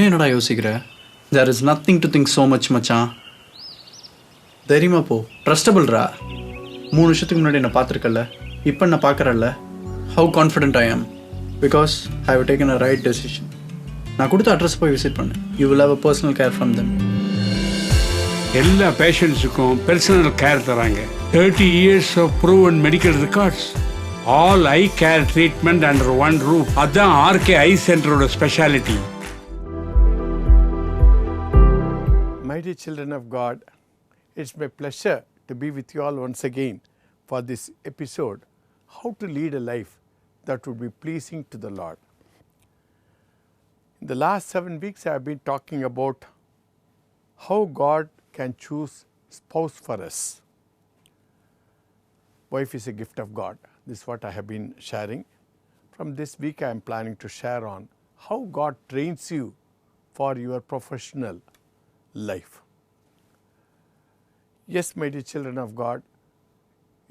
என்னடா யோசிக்கிற? There is nothing to think so much மச்சான். தைரியமா போ. ட்ரஸ்டபிள்ரா. 3 வருஷத்துக்கு முன்னாடி என்ன பார்த்துருக்கல, இப்போ நான் பார்க்குறல்ல. How confident I am because I have taken a right decision. நான் கொடுத்த அட்ரஸ் போய் விசிட் பண்ணு. You will have a personal care from them. எல்லா பேஷண்ட்ஸுக்கும் பர்சனல் கேர் தராங்க. 30 years of proven medical records. All eye care treatment under one roof. அதான் RK eye சென்டரோட speciality. My dear children of God, it's my pleasure to be with you all once again for this episode, How to Lead a Life that would be pleasing to the Lord. In the last 7 weeks, I have been talking about how God can choose spouse for us. Wife is a gift of God. This is what I have been sharing. From this week, I am planning to share on how God trains you for your professional life. Yes, my dear children of God,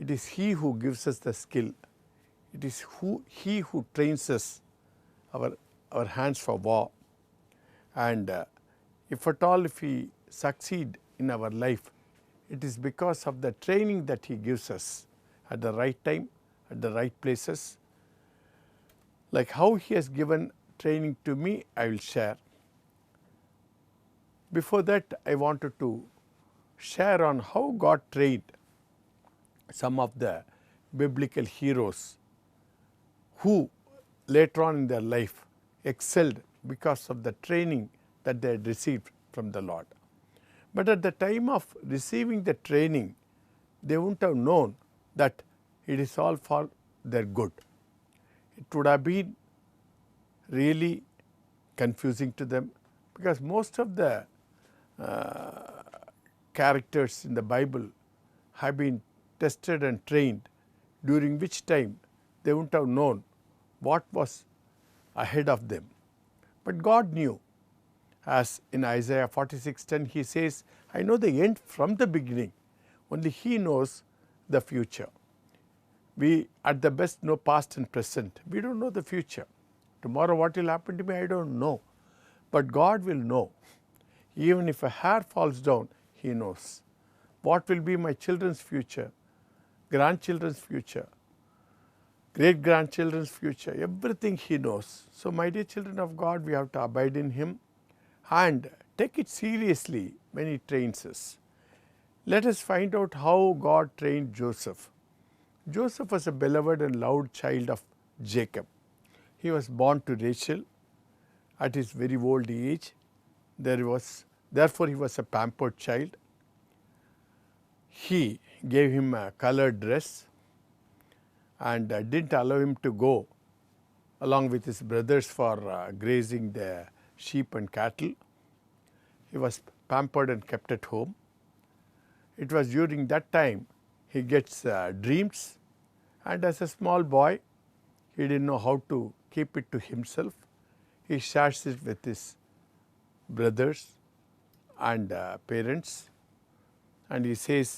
it is He who gives us the skill. It is He who trains us, our hands for war. And if at all, if we succeed in our life, it is because of the training that He gives us at the right time, at the right places. Like how He has given training to me, I will share. Before that, I wanted to share on how God trained some of the biblical heroes who later on in their life excelled because of the training that they had received from the Lord. But at the time of receiving the training, they wouldn't have known that it is all for their good. It would have been really confusing to them because most of the characters in the Bible have been tested and trained, during which time they wouldn't have known what was ahead of them. But God knew. As in Isaiah 46:10, He says, I know the end from the beginning. Only He knows the future. We at the best know past and present. We don't know the future. Tomorrow what will happen to me, I don't know. But God will know. Even if a hair falls down, He knows. What will be my children's future, grandchildren's future, great-grandchildren's future, everything He knows. So my dear children of God, we have to abide in Him and take it seriously when He trains us. Let us find out how God trained Joseph. Joseph was a beloved and loved child of Jacob. He was born to Rachel at his very old age. Therefore, he was a pampered child. He gave him a colored dress and didn't allow him to go along with his brothers for grazing the sheep and cattle. He was pampered and kept at home. It was during that time he gets dreams, and as a small boy, he didn't know how to keep it to himself. He shares it with his brothers and parents, and he says,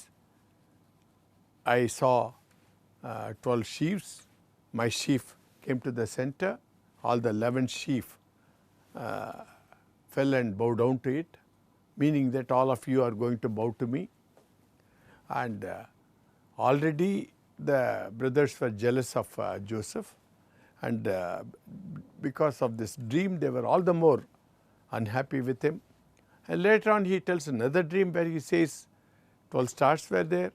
I saw 12 sheep. My sheep came to the center. All the 11 sheep fell and bowed down to it, meaning that all of you are going to bow to me. And already the brothers were jealous of Joseph, and because of this dream, they were all the more unhappy with him. And later on, he tells another dream where he says, 12 stars were there.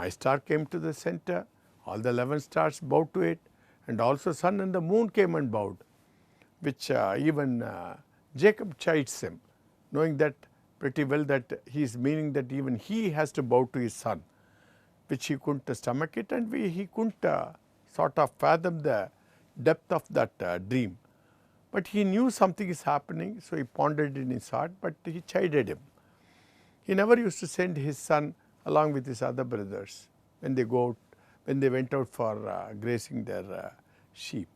My star came to the center. All the 11 stars bowed to it. And also sun and the moon came and bowed, which even Jacob chides him, knowing that pretty well that he is meaning that even he has to bow to his son, which he couldn't stomach it, and he couldn't sort of fathom the depth of that dream. But he knew something is happening, so he pondered in his heart, but he chided him. He never used to send his son along with his other brothers when they went out for grazing their sheep.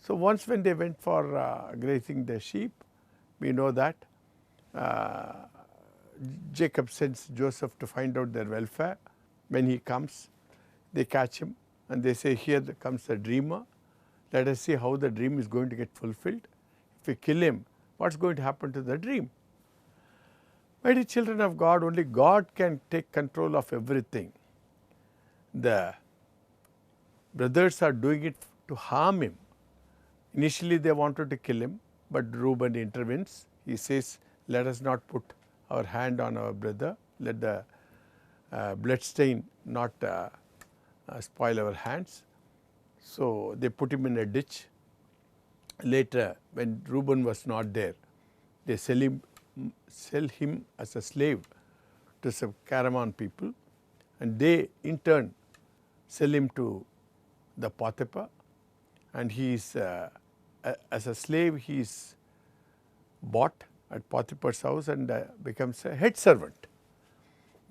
So once when they went for grazing their sheep, we know that Jacob sends Joseph to find out their welfare. When he comes, they catch him and they say, here comes the dreamer. Let us see how the dream is going to get fulfilled. If we kill him, what's going to happen to the dream? My dear children of God, only God can take control of everything. The brothers are doing it to harm him. Initially they wanted to kill him, but Reuben intervenes. He says, let us not put our hand on our brother, let the blood stain not spoil our hands. So they put him in a ditch. Later, when Reuben was not there, they sell him as a slave to some caravan people, and they in turn sell him to the Potiphar, and he is as a slave he is bought at Potiphar's house and becomes a head servant,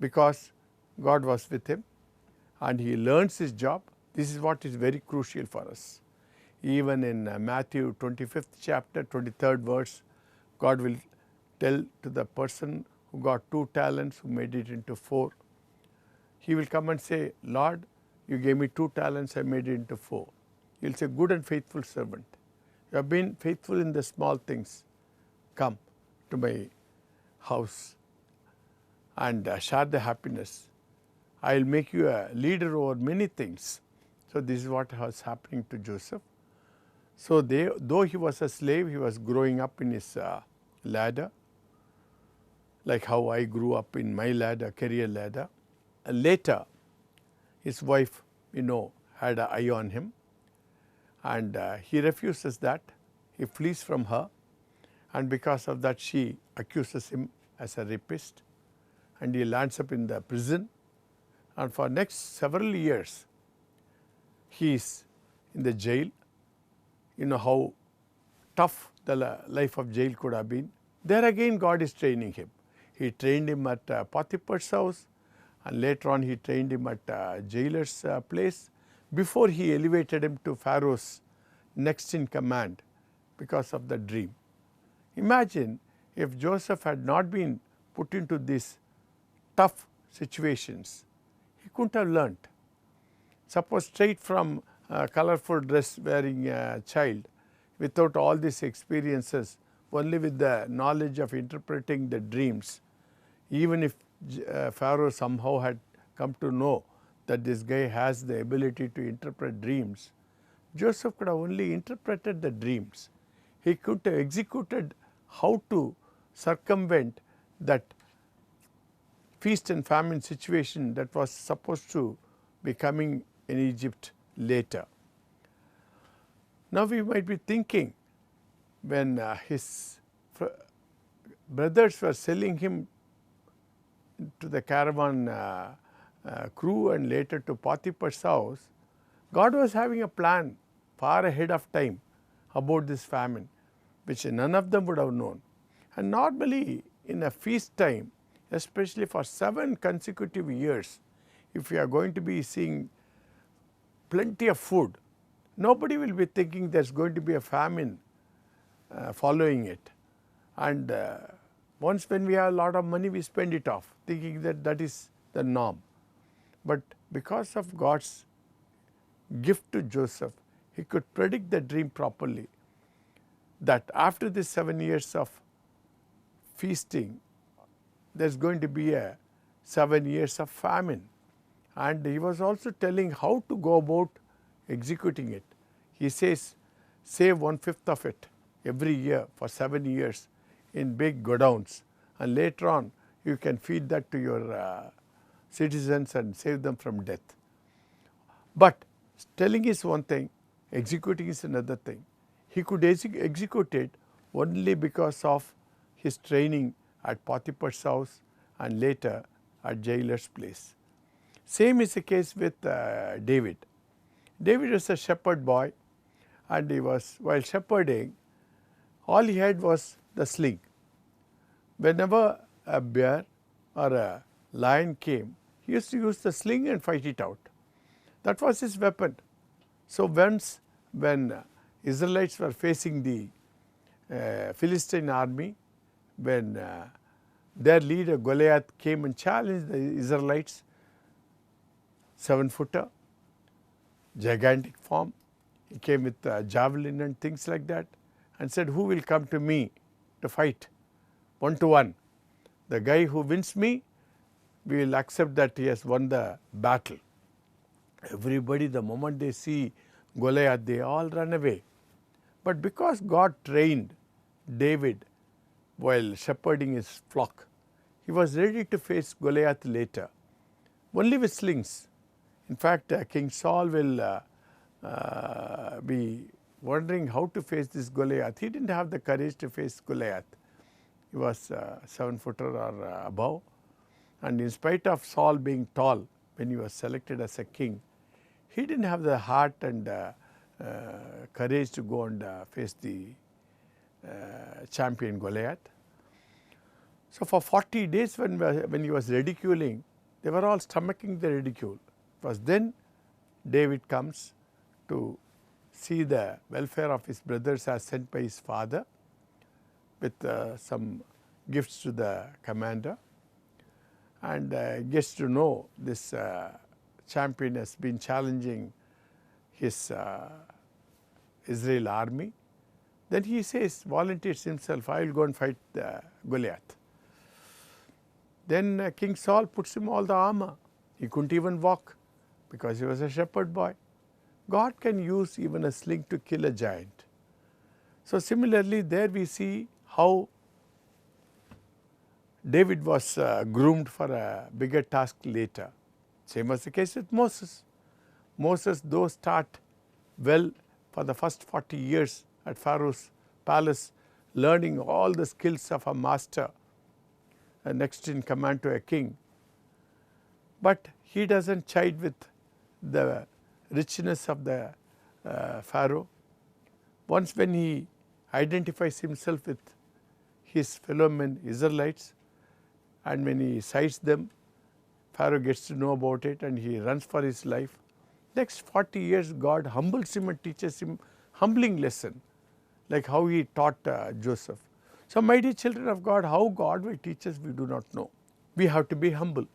because God was with him and he learns his job. This is what is very crucial for us. Even in Matthew 25th chapter 23rd verse, God will tell to the person who got 2 talents, who made it into 4. He will come and say, Lord, you gave me 2 talents, I made it into 4. He will say, good and faithful servant. You have been faithful in the small things. Come to my house and share the happiness. I will make you a leader over many things. So this is what was happening to Joseph. So though he was a slave, he was growing up in his ladder, like how I grew up in my ladder, career ladder. And later, his wife, had an eye on him, and he refuses that. He flees from her, and because of that, she accuses him as a rapist, and he lands up in the prison. And for next several years, he is in the jail. You know how tough the life of jail could have been. There again, God is training him. He trained him at Potiphar's house, and later on he trained him at jailer's place, before he elevated him to Pharaoh's next in command because of the dream. Imagine if Joseph had not been put into these tough situations, he couldn't have learnt. Suppose straight from a colorful dress wearing a child, without all these experiences, only with the knowledge of interpreting the dreams, even if Pharaoh somehow had come to know that this guy has the ability to interpret dreams, Joseph could have only interpreted the dreams. He could have executed how to circumvent that feast and famine situation that was supposed to be coming in Egypt later. Now we might be thinking, when his brothers were selling him to the caravan crew and later to Potiphar's house, God was having a plan far ahead of time about this famine, which none of them would have known. And normally in a feast time, especially for 7 consecutive years, if we are going to be seeing plenty of food, nobody will be thinking there is going to be a famine following it. And once when we have a lot of money, we spend it off, thinking that that is the norm. But because of God's gift to Joseph, he could predict the dream properly, that after this 7 years of feasting, there is going to be a 7 years of famine. And he was also telling how to go about executing it. He says, save 1/5 of it every year for 7 years in big godowns, and later on you can feed that to your citizens and save them from death. But telling is one thing, executing is another thing. He could execute it only because of his training at Potiphar's house and later at jailer's place. Same is the case with David. David was a shepherd boy, and he was, while shepherding, all he had was the sling. Whenever a bear or a lion came, he used to use the sling and fight it out. That was his weapon. So once when Israelites were facing the Philistine army, when their leader Goliath came and challenged the Israelites, 7-footer, gigantic form, he came with a javelin and things like that, and said, who will come to me to fight 1-to-1. The guy who wins me, we will accept that he has won the battle. Everybody, the moment they see Goliath, they all run away. But because God trained David while shepherding his flock, he was ready to face Goliath later, only with slings. In fact, King Saul will be wondering how to face this Goliath. He didn't have the courage to face Goliath. He was 7-footer or above. And in spite of Saul being tall, when he was selected as a king, he didn't have the heart and courage to go and face the champion Goliath. So for 40 days when he was ridiculing, they were all stomaching the ridicule. It was then David comes to see the welfare of his brothers as sent by his father with some gifts to the commander, and gets to know this champion has been challenging his Israel army. Then he says, volunteers himself, I will go and fight Goliath. Then King Saul puts him all the armor. He couldn't even walk because he was a shepherd boy. God can use even a sling to kill a giant. So similarly, there we see how David was groomed for a bigger task later. Same was the case with Moses. Moses, though start well for the first 40 years at Pharaoh's palace, learning all the skills of a master, next in command to a king, but he doesn't chide with the richness of the Pharaoh. Once when he identifies himself with his fellow men Israelites, and when he cites them, Pharaoh gets to know about it and he runs for his life. Next 40 years, God humbles him and teaches him humbling lesson, like how he taught Joseph. So my dear children of God, how God will teach us, we do not know. We have to be humble.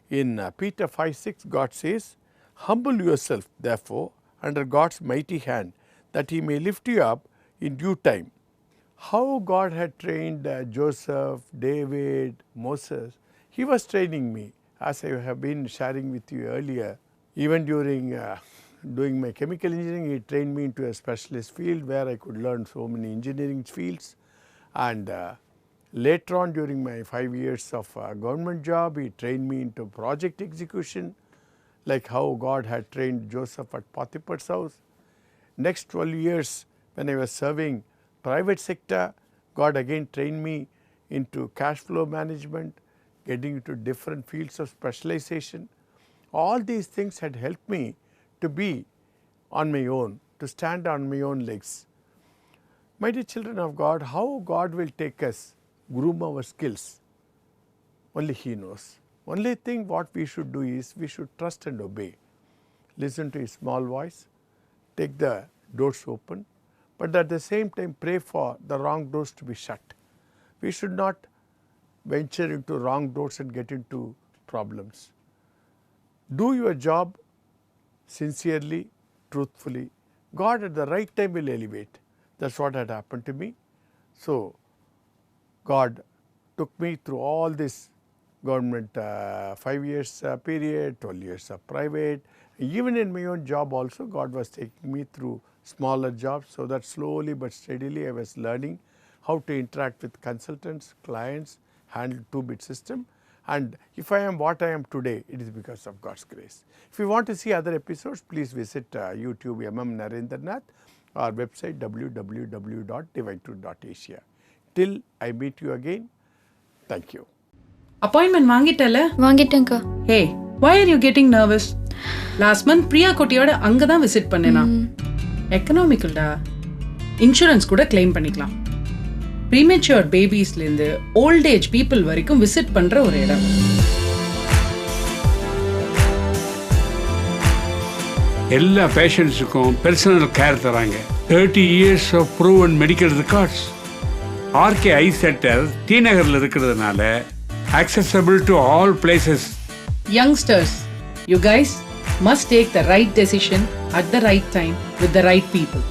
In Peter 5:6, God says, humble yourself therefore under God's mighty hand, that he may lift you up in due time. How God had trained Joseph, David, Moses, he was training me, as I have been sharing with you earlier. Even during doing my chemical engineering, he trained me into a specialist field where I could learn so many engineering fields. And later on, during my 5 years of government job, he trained me into project execution, like how God had trained Joseph at Potiphar's house. Next 12 years, when I was serving private sector, God again trained me into cash flow management, getting into different fields of specialization. All these things had helped me to be on my own, to stand on my own legs. My dear children of God, how God will take us, groom our skills, only He knows. Only thing what we should do is we should trust and obey. Listen to His small voice, take the doors open, but at the same time pray for the wrong doors to be shut. We should not venture into wrong doors and get into problems. Do your job sincerely, truthfully. God at the right time will elevate. That's what had happened to me. So God took me through all this government 5 years period, 12 years of private. Even in my own job also, God was taking me through smaller jobs, so that slowly but steadily I was learning how to interact with consultants, clients, handle 2-bit system. And if I am what I am today, it is because of God's grace. If you want to see other episodes, please visit YouTube Narendranath, or website www.divine2.asia. Till I meet you again, thank you. Appointment வாங்கிட்டல? வாங்கிட்டேன்க்கா. Hey, why are you getting nervous? Last month Priya குட்டியோட அங்க தான் visit பண்ணேனா. எக்கனாமிக்கல்டா. Insurance கூட claim பண்ணிக்கலாம். Premature babiesல இருந்து old age people வரைக்கும் visit பண்ற ஒரு இடம். எல்லா பேஷண்ட்ஸுக்கும் பர்சனல் கேர் தராங்க. 30 years of proven medical records. RK eye centre T நகரில் இருக்கிறதுனால accessible to all places. Youngsters, you guys must take the right decision at the right time with the right people.